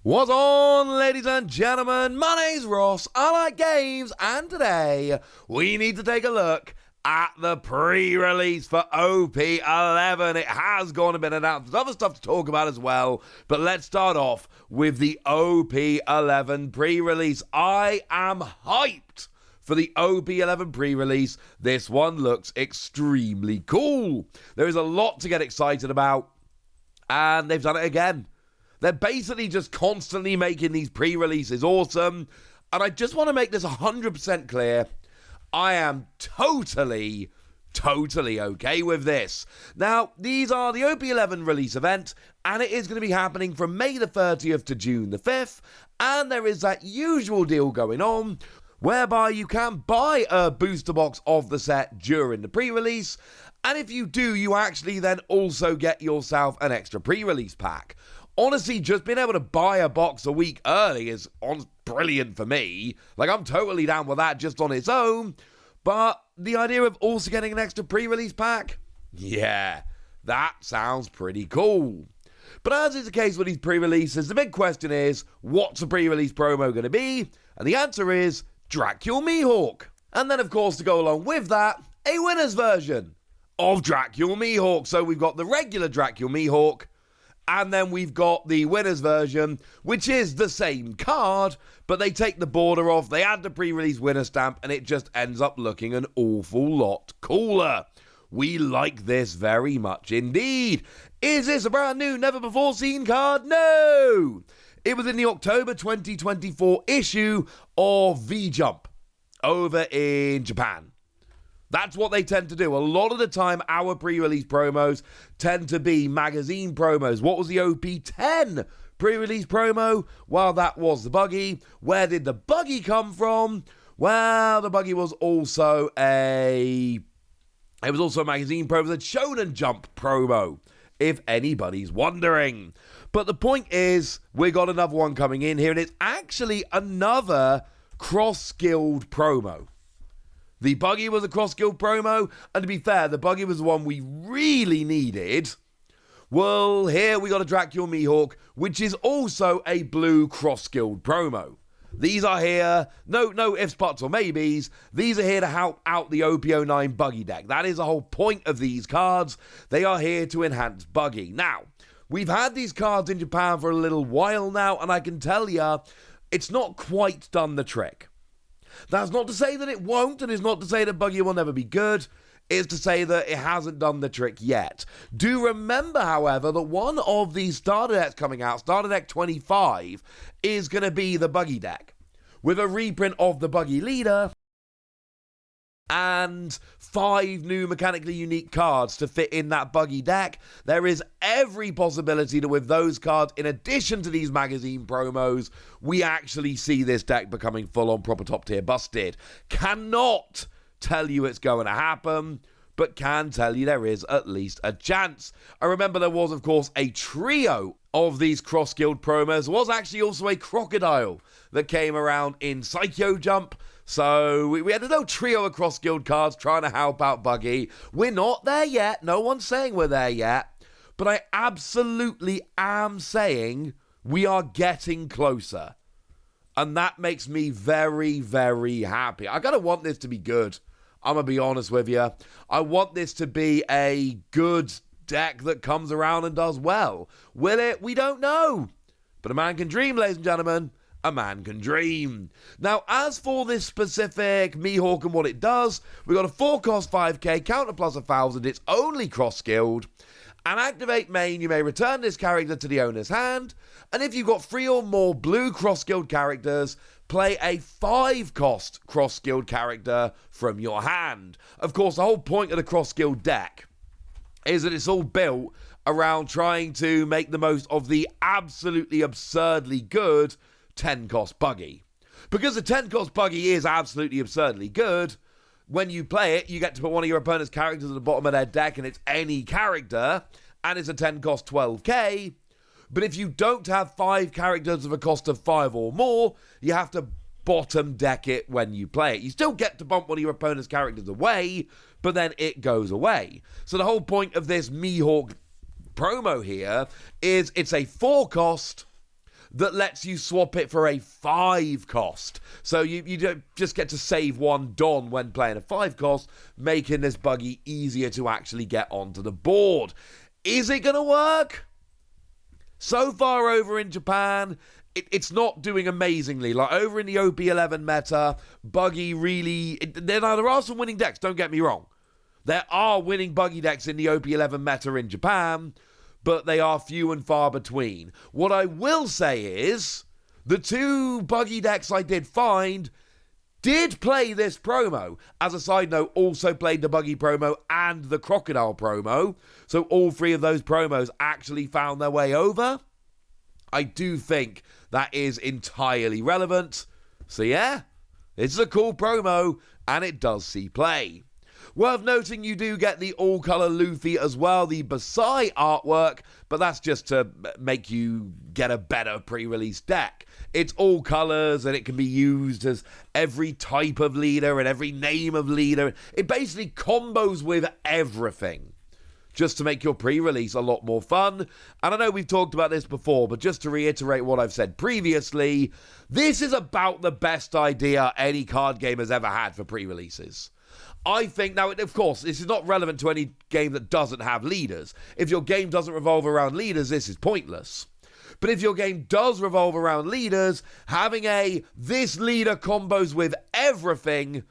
What's on, ladies and gentlemen? My name's Ross, I like games, and today we need to take a look at the pre-release for OP-11. It has gone and been announced. There's other stuff to talk about as well, but let's start off with the OP-11 pre-release. I am hyped for the OP-11 pre-release. This one looks extremely cool. There is a lot to get excited about, and they've done it again. They're basically just constantly making these pre-releases awesome. And I just want to make this 100% clear. I am totally okay with this. Now, these are the OP-11 release event, and it is going to be happening from May the 30th to June the 5th. And there is that usual deal going on, whereby you can buy a booster box of the set during the pre-release. And if you do, you actually then also get yourself an extra pre-release pack. Honestly, just being able to buy a box a week early is brilliant for me. Like, I'm totally down with that just on its own. But the idea of also getting an extra pre-release pack? Yeah, that sounds pretty cool. But as is the case with these pre-releases, the big question is, what's a pre-release promo going to be? And the answer is Dracule Mihawk. And then, of course, to go along with that, a winner's version of Dracule Mihawk. So we've got the regular Dracule Mihawk, and then we've got the winner's version, which is the same card, but they take the border off, they add the pre-release winner stamp, and it just ends up looking an awful lot cooler. We like this very much indeed. Is this a brand new, never-before-seen card? No! It was in the October 2024 issue of V-Jump over in Japan. That's what they tend to do. A lot of the time, our pre-release promos tend to be magazine promos. What was the OP-10 pre-release promo? Well, that was the Buggy. Where did the Buggy come from? Well, the Buggy was also a magazine promo, the Shonen Jump promo, if anybody's wondering. But the point is, we got another one coming in here, and it's actually another cross-skilled promo. The Buggy was a cross-guild promo, and to be fair, the Buggy was the one we really needed. Well, here we got a Dracule Mihawk, which is also a blue cross-guild promo. These are here, no ifs, buts, or maybes, these are here to help out the OP-09 Buggy deck. That is the whole point of these cards. They are here to enhance Buggy. Now, we've had these cards in Japan for a little while now, and I can tell you, it's not quite done the trick. That's not to say that it won't, and it's not to say that Buggy will never be good. It's to say that it hasn't done the trick yet. Do remember, however, that one of these starter decks coming out, starter deck 25, is going to be the Buggy deck, with a reprint of the Buggy leader and 5 new mechanically unique cards to fit in that Buggy deck. There is every possibility that with those cards, in addition to these magazine promos, we actually see this deck becoming full-on proper top-tier busted. Cannot tell you it's going to happen, but can tell you there is at least a chance. I remember there was, of course, a trio of these cross-guild promos. There was actually also a crocodile that came around in Psycho Jump. So we had a little trio of cross-guild cards trying to help out Buggy. We're not there yet. No one's saying we're there yet. But I absolutely am saying we are getting closer. And that makes me very, very happy. I kind of want this to be good. I'm going to be honest with you. I want this to be a good deck that comes around and does well. Will it? We don't know. But a man can dream, ladies and gentlemen. A man can dream. Now, as for this specific Mihawk and what it does, we got a 4-cost 5k, counter plus 1,000, it's only cross-skilled. And activate main, you may return this character to the owner's hand. And if you've got 3 or more blue cross-skilled characters, play a 5-cost cross-skilled character from your hand. Of course, the whole point of the cross-skilled deck is that it's all built around trying to make the most of the absolutely absurdly good 10-cost Buggy. Because the 10-cost Buggy is absolutely absurdly good, when you play it, you get to put one of your opponent's characters at the bottom of their deck, and it's any character, and it's a 10-cost 12k. But if you don't have 5 characters of a cost of 5 or more, you have to bottom deck it when you play it. You still get to bump one of your opponent's characters away, but then it goes away. So the whole point of this Mihawk promo here is it's a 4-cost that lets you swap it for a 5 cost. So you don't just get to save 1 Don when playing a 5 cost, making this Buggy easier to actually get onto the board. Is it going to work? So far over in Japan, it's not doing amazingly. Like over in the OP-11 meta, Buggy really... There are some winning decks, don't get me wrong. There are winning Buggy decks in the OP-11 meta in Japan, but they are few and far between. What I will say is, the 2 Buggy decks I did find did play this promo. As a side note, also played the Buggy promo and the Crocodile promo. So all 3 of those promos actually found their way over. I do think that is entirely relevant. So yeah, it's a cool promo, and it does see play. Worth noting, you do get the all-colour Luffy as well, the Basai artwork, but that's just to make you get a better pre-release deck. It's all colours, and it can be used as every type of leader and every name of leader. It basically combos with everything, just to make your pre-release a lot more fun. And I know we've talked about this before, but just to reiterate what I've said previously, this is about the best idea any card game has ever had for pre-releases. I think, now, of course, this is not relevant to any game that doesn't have leaders. If your game doesn't revolve around leaders, this is pointless. But if your game does revolve around leaders, having this leader combos with everything,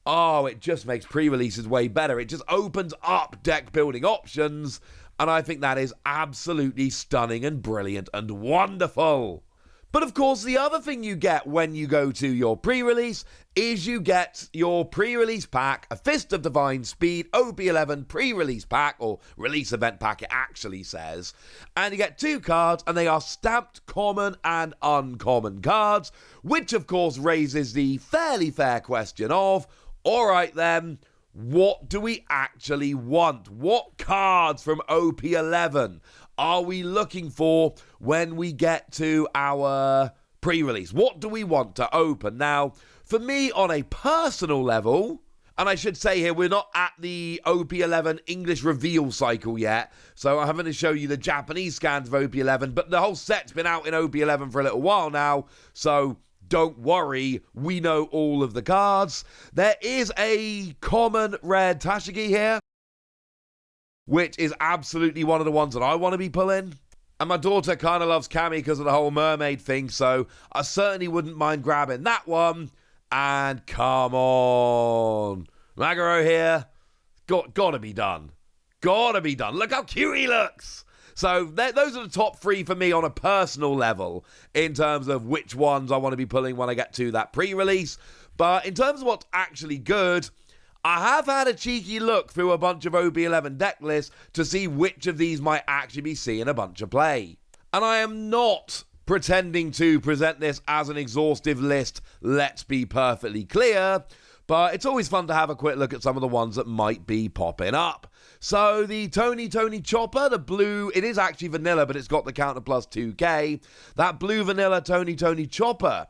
it just makes pre-releases way better. It just opens up deck building options, and I think that is absolutely stunning and brilliant and wonderful. But of course, the other thing you get when you go to your pre-release is you get your pre-release pack, a Fist of Divine Speed OP-11 pre-release pack, or release event pack it actually says, and you get 2 cards, and they are stamped common and uncommon cards, which of course raises the fairly fair question of, alright then, what do we actually want? What cards from OP-11 are we looking for when we get to our pre-release? What do we want to open? Now, for me, on a personal level, and I should say here, we're not at the OP-11 English reveal cycle yet, so I haven't to show you the Japanese scans of OP-11, but the whole set's been out in OP-11 for a little while now, so don't worry, we know all of the cards. There is a common red Tashigi here, which is absolutely one of the ones that I want to be pulling. And my daughter kind of loves Cammy because of the whole mermaid thing, so I certainly wouldn't mind grabbing that one. And come on, Magaro here, gotta be done. Gotta be done. Look how cute he looks. So those are the top 3 for me on a personal level in terms of which ones I want to be pulling when I get to that pre-release. But in terms of what's actually good, I have had a cheeky look through a bunch of OP-11 deck lists to see which of these might actually be seeing a bunch of play. And I am not pretending to present this as an exhaustive list, let's be perfectly clear, but it's always fun to have a quick look at some of the ones that might be popping up. So the Tony Chopper, the blue, it is actually vanilla, but it's got the counter plus 2k. That blue vanilla Tony Chopper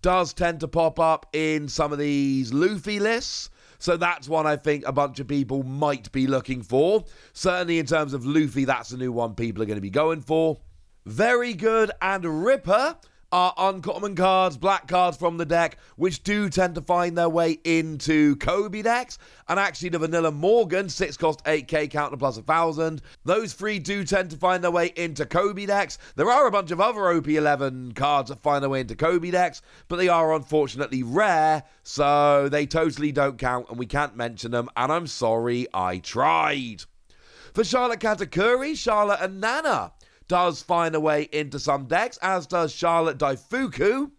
does tend to pop up in some of these Luffy lists. So that's one I think a bunch of people might be looking for. Certainly in terms of Luffy, that's a new one people are going to be going for. Very Good and Ripper are uncommon cards, black cards from the deck, which do tend to find their way into Kobe decks. And actually the Vanilla Morgan, 6 cost 8k, counter plus 1000. Those 3 do tend to find their way into Kobe decks. There are a bunch of other OP-11 cards that find their way into Kobe decks, but they are unfortunately rare, so they totally don't count and we can't mention them, and I'm sorry I tried. For Charlotte Katakuri, Charlotte and Nana does find a way into some decks, as does Charlotte Daifuku.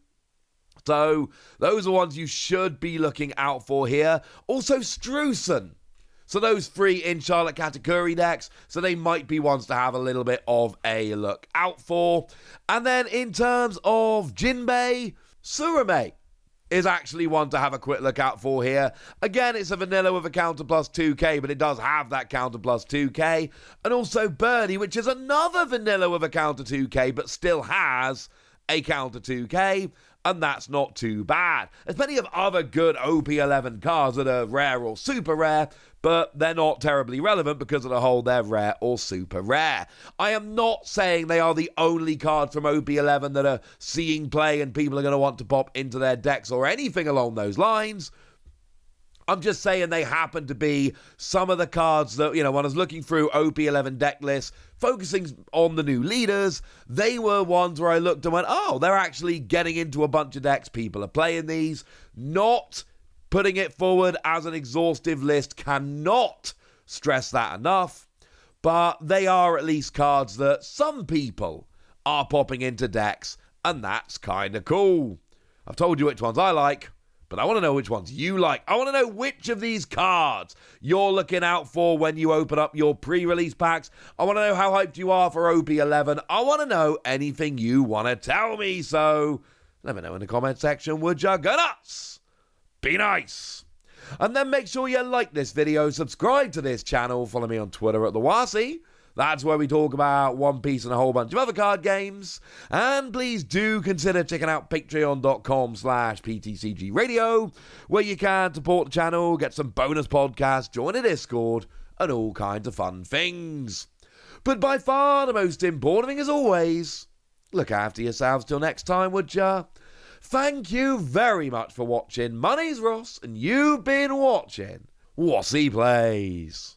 So those are ones you should be looking out for here. Also Strusen. So those 3 in Charlotte Katakuri decks, so they might be ones to have a little bit of a look out for. And then in terms of Jinbei, Surame is actually one to have a quick look out for here. Again, it's a vanilla with a counter plus 2k, but it does have that counter plus 2k. And also Birdie, which is another vanilla with a counter 2k, but still has a counter 2k, and that's not too bad. There's plenty of other good OP-11 cards that are rare or super rare, but they're not terribly relevant because of the whole they're rare or super rare. I am not saying they are the only cards from OP-11 that are seeing play and people are going to want to pop into their decks or anything along those lines. I'm just saying they happen to be some of the cards that, when I was looking through OP-11 deck lists, focusing on the new leaders, they were ones where I looked and went, oh, they're actually getting into a bunch of decks. People are playing these. Not putting it forward as an exhaustive list, cannot stress that enough. But they are at least cards that some people are popping into decks, and that's kind of cool. I've told you which ones I like, but I want to know which ones you like. I want to know which of these cards you're looking out for when you open up your pre-release packs. I want to know how hyped you are for OP-11. I want to know anything you want to tell me. So let me know in the comment section, would ya? Go nuts! Be nice! And then make sure you like this video, subscribe to this channel, follow me on Twitter at TheWasi. That's where we talk about One Piece and a whole bunch of other card games. And please do consider checking out patreon.com/PTCG Radio, where you can support the channel, get some bonus podcasts, join a Discord, and all kinds of fun things. But by far the most important thing, as always, look after yourselves till next time, would ya? Thank you very much for watching. My name's Ross, and you've been watching Wasi Plays.